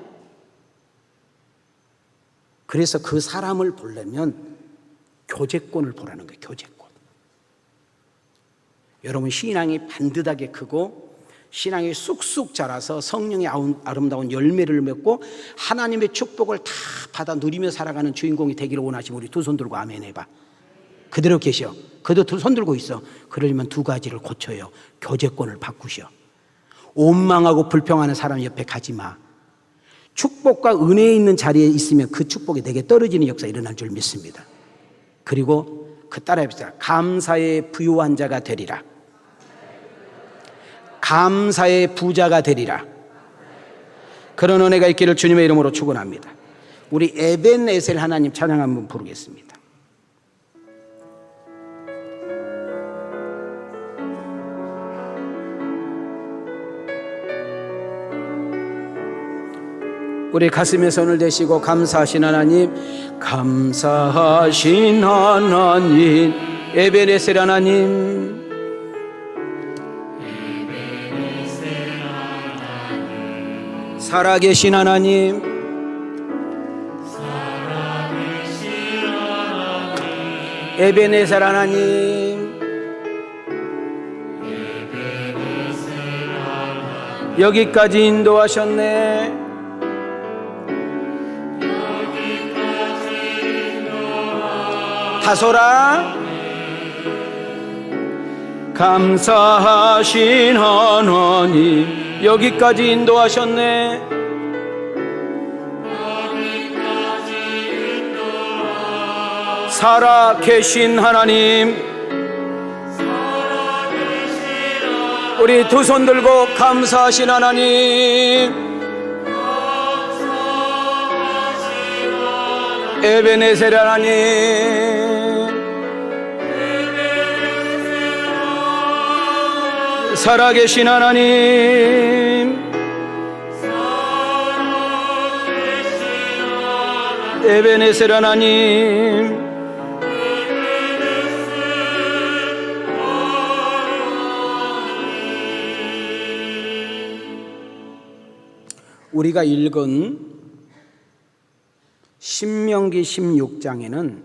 그래서 그 사람을 보려면 교제권을 보라는 거예요. 교제권. 여러분, 신앙이 반듯하게 크고 신앙이 쑥쑥 자라서 성령의 아름다운 열매를 맺고 하나님의 축복을 다 받아 누리며 살아가는 주인공이 되기를 원하시면 우리 두 손 들고 아멘 해봐. 그대로 계셔. 그대로 두 손 들고 있어. 그러려면 두 가지를 고쳐요. 교제권을 바꾸셔. 원망하고 불평하는 사람 옆에 가지 마. 축복과 은혜에 있는 자리에 있으면 그 축복이 내게 떨어지는 역사 일어날 줄 믿습니다. 그리고 따라해봅시다. 감사의 부유한 자가 되리라. 감사의 부자가 되리라. 그런 은혜가 있기를 주님의 이름으로 축원합니다. 우리 에벤에셀 하나님 찬양 한번 부르겠습니다. 우리 가슴에 손을 대시고 감사하신 하나님, 감사하신 하나님, 에벤에셀 하나님, 살아계신 하나님, 에벤에셀 하나님, 여기까지 인도하셨네. 다소라. 감사하신 하나님, 여기까지 인도하셨네. 살아계신 하나님, 우리 두 손 들고 감사하신 하나님, 에베네셀 하나님, 살아계신 하나님, 에베네셀 하나님, 우리가 읽은 신명기 16장에는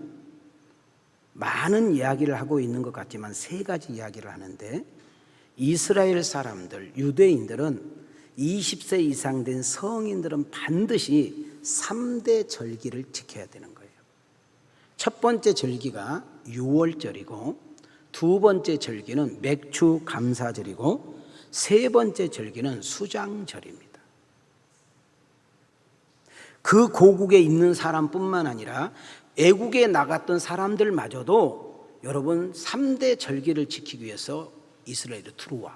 많은 이야기를 하고 있는 것 같지만 세 가지 이야기를 하는데, 이스라엘 사람들, 유대인들은 20세 이상 된 성인들은 반드시 3대 절기를 지켜야 되는 거예요. 첫 번째 절기가 유월절이고, 두 번째 절기는 맥주 감사절이고, 세 번째 절기는 수장절입니다. 그 고국에 있는 사람뿐만 아니라 애국에 나갔던 사람들마저도 여러분 3대 절기를 지키기 위해서 이스라엘에 들어와.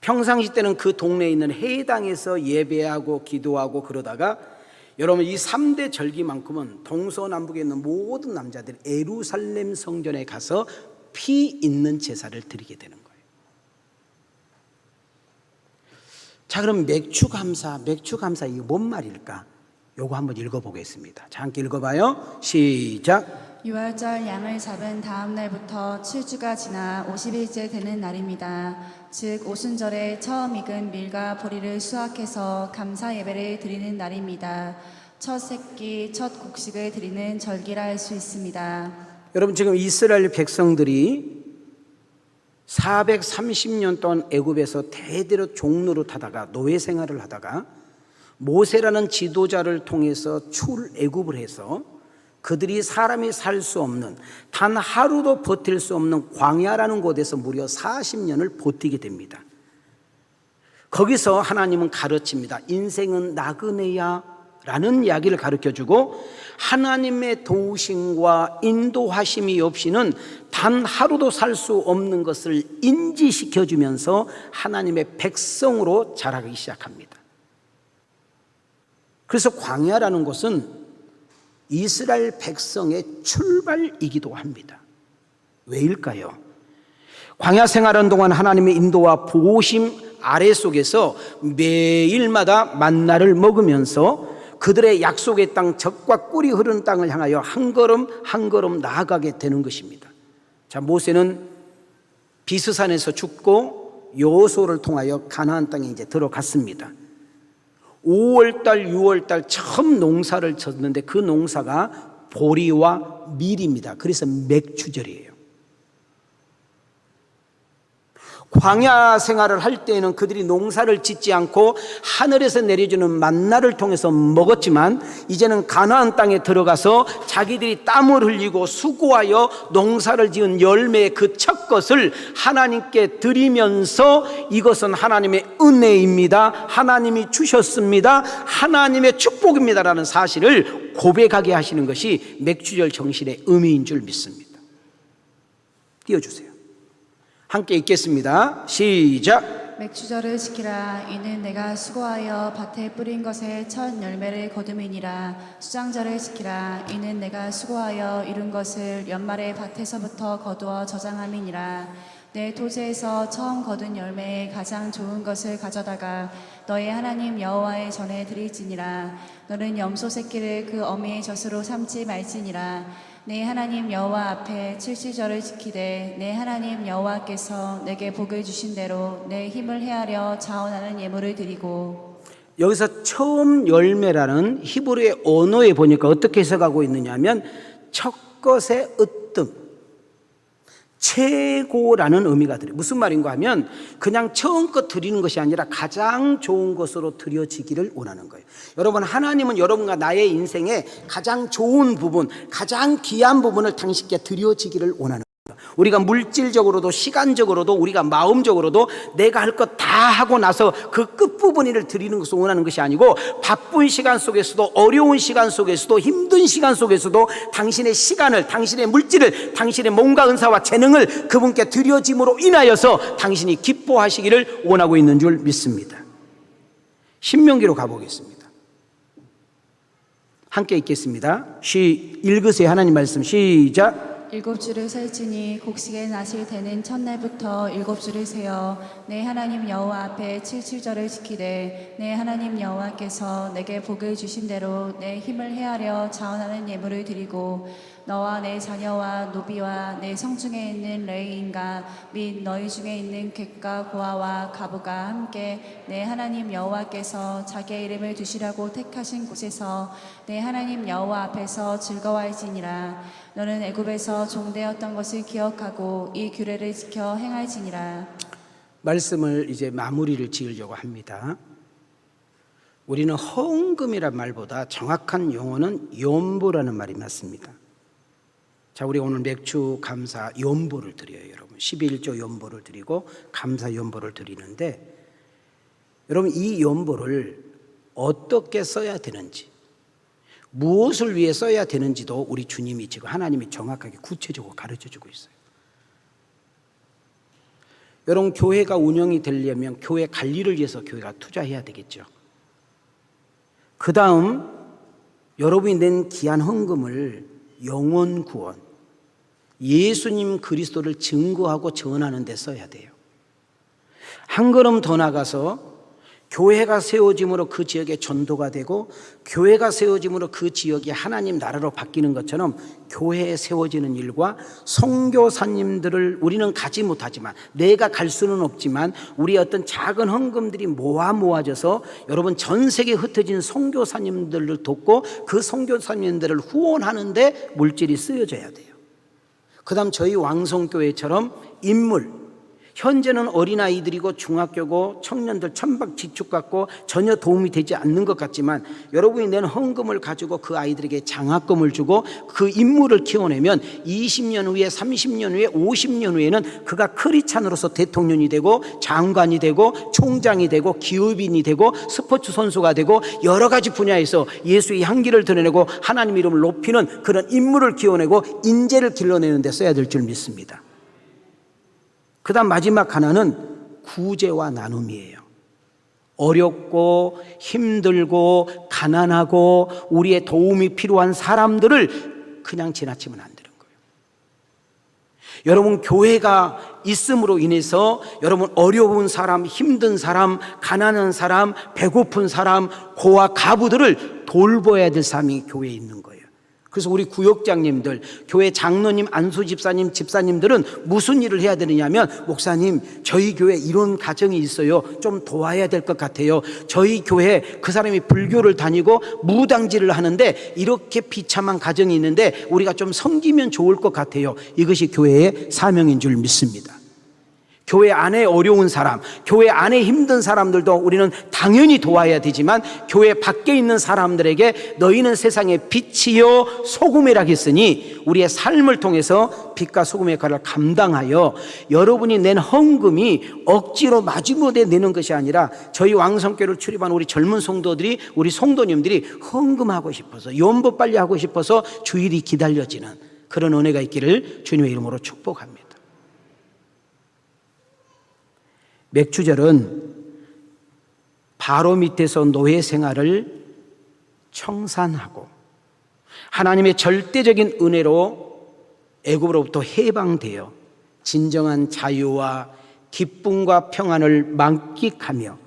평상시 때는 그 동네에 있는 회당에서 예배하고 기도하고 그러다가 여러분 이 3대 절기만큼은 동서남북에 있는 모든 남자들이 예루살렘 성전에 가서 피 있는 제사를 드리게 되는 거예요. 자, 그럼 맥주감사 이게 뭔 말일까? 요거 한번 읽어보겠습니다. 자, 함께 읽어봐요. 시작. 유월절 양을 잡은 다음 날부터 7주가 지나 50일째 되는 날입니다. 즉 오순절에 처음 익은 밀과 보리를 수확해서 감사 예배를 드리는 날입니다. 첫 새끼, 첫 곡식을 드리는 절기라 할 수 있습니다. 여러분, 지금 이스라엘 백성들이 430년 동안 애굽에서 대대로 종노릇하다가 노예 생활을 하다가 모세라는 지도자를 통해서 출애굽을 해서 그들이 사람이 살 수 없는, 단 하루도 버틸 수 없는 광야라는 곳에서 무려 40년을 버티게 됩니다. 거기서 하나님은 가르칩니다. 인생은 나그네야 라는 이야기를 가르쳐주고, 하나님의 도우심과 인도하심이 없이는 단 하루도 살 수 없는 것을 인지시켜주면서 하나님의 백성으로 자라기 시작합니다. 그래서 광야라는 것은 이스라엘 백성의 출발이기도 합니다. 왜일까요? 광야 생활하는 동안 하나님의 인도와 보호심 아래 속에서 매일마다 만나를 먹으면서 그들의 약속의 땅, 젖과 꿀이 흐르는 땅을 향하여 한 걸음 한 걸음 나아가게 되는 것입니다. 자, 모세는 비스산에서 죽고 여호수아를 통하여 가나안 땅에 이제 들어갔습니다. 5월달, 6월달 처음 농사를 졌는데 그 농사가 보리와 밀입니다. 그래서 맥주절이에요. 광야 생활을 할 때에는 그들이 농사를 짓지 않고 하늘에서 내려주는 만나를 통해서 먹었지만, 이제는 가나안 땅에 들어가서 자기들이 땀을 흘리고 수고하여 농사를 지은 열매의 그 첫 것을 하나님께 드리면서 이것은 하나님의 은혜입니다, 하나님이 주셨습니다, 하나님의 축복입니다라는 사실을 고백하게 하시는 것이 맥주절 정신의 의미인 줄 믿습니다. 띄워주세요. 함께 읽겠습니다. 시작. 맥주절을 지키라. 이는 내가 수고하여 밭에 뿌린 것의 첫 열매를 거둠이니라. 수장절을 지키라. 이는 내가 수고하여 이룬 것을 연말에 밭에서부터 거두어 저장함이니라. 내 토지에서 처음 거둔 열매의 가장 좋은 것을 가져다가 너의 하나님 여호와의 전에 드릴지니라. 너는 염소 새끼를 그 어미의 젖으로 삼지 말지니라. 내 하나님 여호와 앞에 칠시절을 지키되 내 하나님 여호와께서 내게 복을 주신 대로 내 힘을 헤아려 자원하는 예물을 드리고. 여기서 처음 열매라는 히브리의 언어에 보니까 어떻게 해석하고 있느냐 하면 첫 것의 으뜸, 최고라는 의미가 들어요. 무슨 말인가 하면 그냥 처음껏 드리는 것이 아니라 가장 좋은 것으로 드려지기를 원하는 거예요. 여러분, 하나님은 여러분과 나의 인생에 가장 좋은 부분, 가장 귀한 부분을 당신께 드려지기를 원하는 거예요. 우리가 물질적으로도 시간적으로도 우리가 마음적으로도 내가 할 것 다 하고 나서 그 끝부분을 드리는 것을 원하는 것이 아니고, 바쁜 시간 속에서도 어려운 시간 속에서도 힘든 시간 속에서도 당신의 시간을, 당신의 물질을, 당신의 몸과 은사와 재능을 그분께 드려짐으로 인하여서 당신이 기뻐하시기를 원하고 있는 줄 믿습니다. 신명기로 가보겠습니다. 함께 읽겠습니다. 읽으세요. 하나님 말씀 시작. 일곱 주를 셀지니 곡식의 낫을 대는 첫날부터 일곱 주를 세어 내 하나님 여호와 앞에 칠칠절을 지키되 내 하나님 여호와께서 내게 복을 주신 대로 내 힘을 헤아려 자원하는 예물을 드리고 너와 내 자녀와 노비와 내 성중에 있는 레위인과 및 너희 중에 있는 객과 고아와 가부가 함께 내 하나님 여호와께서 자기의 이름을 두시라고 택하신 곳에서 내 하나님 여호와 앞에서 즐거워할지니라. 너는 애굽에서 종되었던 것을 기억하고 이 규례를 지켜 행할지니라. 말씀을 이제 마무리를 지으려고 합니다. 우리는 헌금이란 말보다 정확한 용어는 연보라는 말이 맞습니다. 자, 우리 오늘 맥주 감사 연보를 드려요, 여러분. 11조 연보를 드리고 감사 연보를 드리는데, 여러분 이 연보를 어떻게 써야 되는지, 무엇을 위해 써야 되는지도 우리 주님이 지금 하나님이 정확하게 구체적으로 가르쳐주고 있어요. 여러분, 교회가 운영이 되려면 교회 관리를 위해서 교회가 투자해야 되겠죠. 그 다음 여러분이 낸 귀한 헌금을 영혼 구원, 예수님 그리스도를 증거하고 전하는 데 써야 돼요. 한 걸음 더 나가서 교회가 세워짐으로 그 지역에 전도가 되고, 교회가 세워짐으로 그 지역이 하나님 나라로 바뀌는 것처럼 교회에 세워지는 일과 선교사님들을 우리는 가지 못하지만, 내가 갈 수는 없지만 우리 어떤 작은 헌금들이 모아져서 여러분 전 세계에 흩어진 선교사님들을 돕고 그 선교사님들을 후원하는데 물질이 쓰여져야 돼요. 그 다음 저희 왕성교회처럼 인물, 현재는 어린아이들이고 중학교고 청년들 천박 지축 갖고 전혀 도움이 되지 않는 것 같지만, 여러분이 낸 헌금을 가지고 그 아이들에게 장학금을 주고 그 인물을 키워내면 20년 후에, 30년 후에, 50년 후에는 그가 크리스찬으로서 대통령이 되고 장관이 되고 총장이 되고 기업인이 되고 스포츠 선수가 되고 여러 가지 분야에서 예수의 향기를 드러내고 하나님 이름을 높이는 그런 인물을 키워내고 인재를 길러내는 데 써야 될 줄 믿습니다. 그 다음 마지막 하나는 구제와 나눔이에요. 어렵고 힘들고 가난하고 우리의 도움이 필요한 사람들을 그냥 지나치면 안 되는 거예요. 여러분, 교회가 있음으로 인해서 여러분 어려운 사람, 힘든 사람, 가난한 사람, 배고픈 사람, 고아 가부들을 돌봐야 될 사람이 교회에 있는 거예요. 그래서 우리 구역장님들, 교회 장로님, 안수 집사님, 집사님들은 무슨 일을 해야 되느냐면, 목사님 저희 교회 이런 가정이 있어요, 좀 도와야 될 것 같아요. 저희 교회 그 사람이 불교를 다니고 무당질을 하는데 이렇게 비참한 가정이 있는데 우리가 좀 섬기면 좋을 것 같아요. 이것이 교회의 사명인 줄 믿습니다. 교회 안에 어려운 사람, 교회 안에 힘든 사람들도 우리는 당연히 도와야 되지만, 교회 밖에 있는 사람들에게 너희는 세상의 빛이요 소금이라 했으니 우리의 삶을 통해서 빛과 소금의 역할을 감당하여 여러분이 낸 헌금이 억지로 마지못해 내는 것이 아니라, 저희 왕성교를 출입한 우리 젊은 성도들이, 우리 성도님들이 헌금하고 싶어서, 연보 빨리 하고 싶어서 주일이 기다려지는 그런 은혜가 있기를 주님의 이름으로 축복합니다. 맥주절은 바로 밑에서 노예 생활을 청산하고 하나님의 절대적인 은혜로 애굽으로부터 해방되어 진정한 자유와 기쁨과 평안을 만끽하며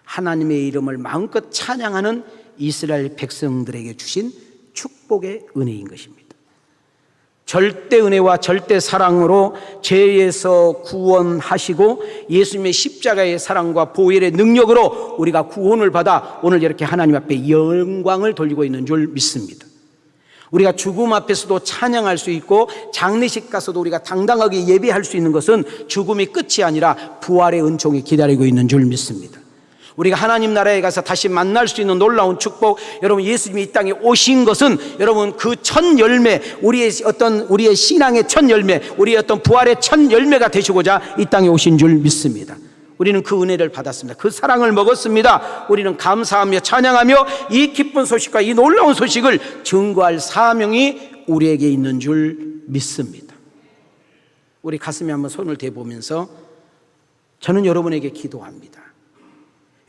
하나님의 이름을 마음껏 찬양하는 이스라엘 백성들에게 주신 축복의 은혜인 것입니다. 절대 은혜와 절대 사랑으로 죄에서 구원하시고 예수님의 십자가의 사랑과 보혈의 능력으로 우리가 구원을 받아 오늘 이렇게 하나님 앞에 영광을 돌리고 있는 줄 믿습니다. 우리가 죽음 앞에서도 찬양할 수 있고 장례식 가서도 우리가 당당하게 예배할 수 있는 것은 죽음이 끝이 아니라 부활의 은총이 기다리고 있는 줄 믿습니다. 우리가 하나님 나라에 가서 다시 만날 수 있는 놀라운 축복, 여러분 예수님이 이 땅에 오신 것은 여러분 그 첫 열매, 우리의 신앙의 첫 열매, 우리의 어떤 부활의 첫 열매가 되시고자 이 땅에 오신 줄 믿습니다. 우리는 그 은혜를 받았습니다. 그 사랑을 먹었습니다. 우리는 감사하며 찬양하며 이 기쁜 소식과 이 놀라운 소식을 증거할 사명이 우리에게 있는 줄 믿습니다. 우리 가슴에 한번 손을 대보면서 저는 여러분에게 기도합니다.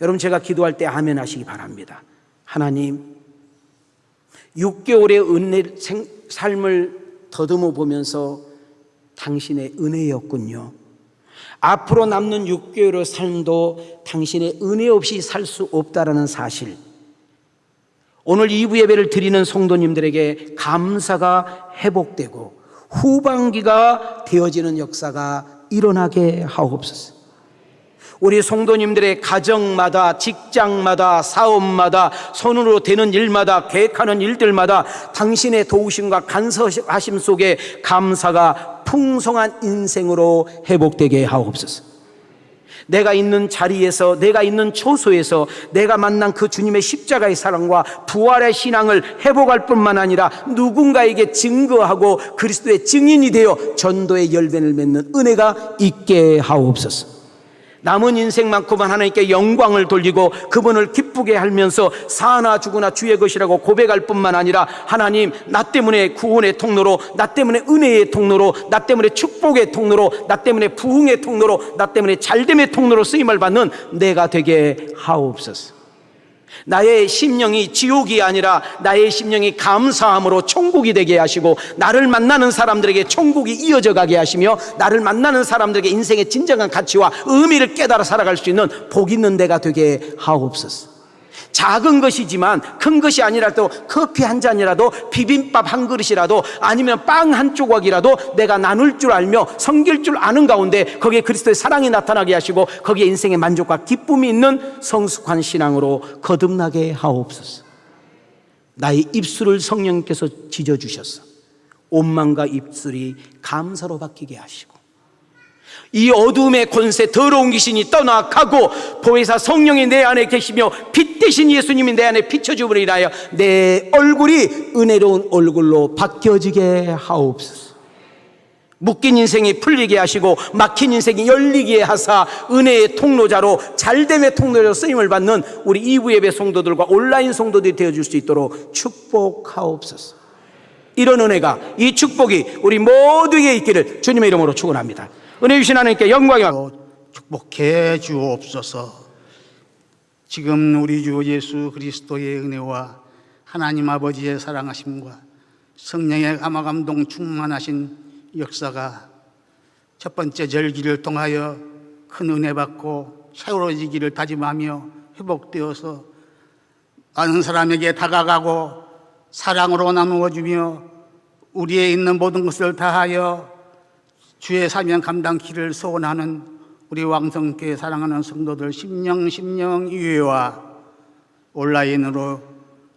여러분, 제가 기도할 때 아멘 하시기 바랍니다. 하나님, 6개월의 삶을 더듬어 보면서 당신의 은혜였군요. 앞으로 남는 6개월의 삶도 당신의 은혜 없이 살 수 없다라는 사실, 오늘 2부 예배를 드리는 성도님들에게 감사가 회복되고 후반기가 되어지는 역사가 일어나게 하옵소서. 우리 성도님들의 가정마다, 직장마다, 사업마다, 손으로 되는 일마다, 계획하는 일들마다 당신의 도우심과 간섭하심 속에 감사가 풍성한 인생으로 회복되게 하옵소서. 내가 있는 자리에서, 내가 있는 처소에서 내가 만난 그 주님의 십자가의 사랑과 부활의 신앙을 회복할 뿐만 아니라 누군가에게 증거하고 그리스도의 증인이 되어 전도의 열매를 맺는 은혜가 있게 하옵소서. 남은 인생만큼은 하나님께 영광을 돌리고 그분을 기쁘게 하면서 사나 죽으나 주의 것이라고 고백할 뿐만 아니라, 하나님, 나 때문에 구원의 통로로, 나 때문에 은혜의 통로로, 나 때문에 축복의 통로로, 나 때문에 부흥의 통로로, 나 때문에 잘됨의 통로로 쓰임을 받는 내가 되게 하옵소서. 나의 심령이 지옥이 아니라 나의 심령이 감사함으로 천국이 되게 하시고, 나를 만나는 사람들에게 천국이 이어져 가게 하시며, 나를 만나는 사람들에게 인생의 진정한 가치와 의미를 깨달아 살아갈 수 있는 복 있는 데가 되게 하옵소서. 작은 것이지만, 큰 것이 아니라도 커피 한 잔이라도, 비빔밥 한 그릇이라도, 아니면 빵 한 조각이라도 내가 나눌 줄 알며 섬길 줄 아는 가운데 거기에 그리스도의 사랑이 나타나게 하시고 거기에 인생의 만족과 기쁨이 있는 성숙한 신앙으로 거듭나게 하옵소서. 나의 입술을 성령께서 지져주셔서 온망과 입술이 감사로 바뀌게 하시고, 이 어둠의 권세, 더러운 귀신이 떠나가고 보혜사 성령이 내 안에 계시며 빛 대신 예수님이 내 안에 비춰줌으로 인하여 내 얼굴이 은혜로운 얼굴로 바뀌어지게 하옵소서. 묶인 인생이 풀리게 하시고 막힌 인생이 열리게 하사 은혜의 통로자로, 잘됨의 통로자로 쓰임을 받는 우리 2부 예배 성도들과 온라인 성도들이 되어줄 수 있도록 축복하옵소서. 이런 은혜가, 이 축복이 우리 모두에게 있기를 주님의 이름으로 축원합니다. 은혜 주신 하나님께 영광이 축복해 주옵소서. 지금 우리 주 예수 그리스도의 은혜와 하나님 아버지의 사랑하심과 성령의 감화감동 충만하신 역사가 첫 번째 절기를 통하여 큰 은혜 받고 세워지기를 다짐하며 회복되어서 많은 사람에게 다가가고 사랑으로 나누어주며 우리에 있는 모든 것을 다하여 주의 사명 감당키를 소원하는 우리 왕성교회 사랑하는 성도들 심령 이외와 온라인으로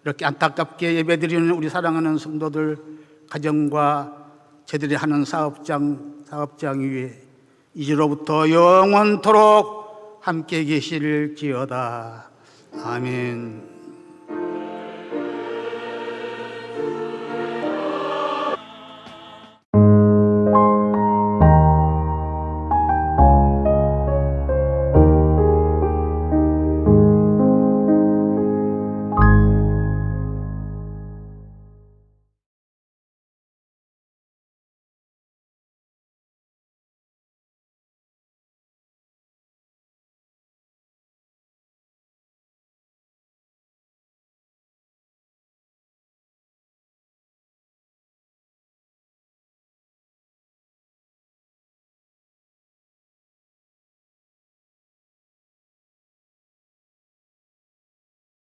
이렇게 안타깝게 예배드리는 우리 사랑하는 성도들 가정과 저들이 하는 사업장 위에 이제로부터 영원토록 함께 계실지어다. 아멘.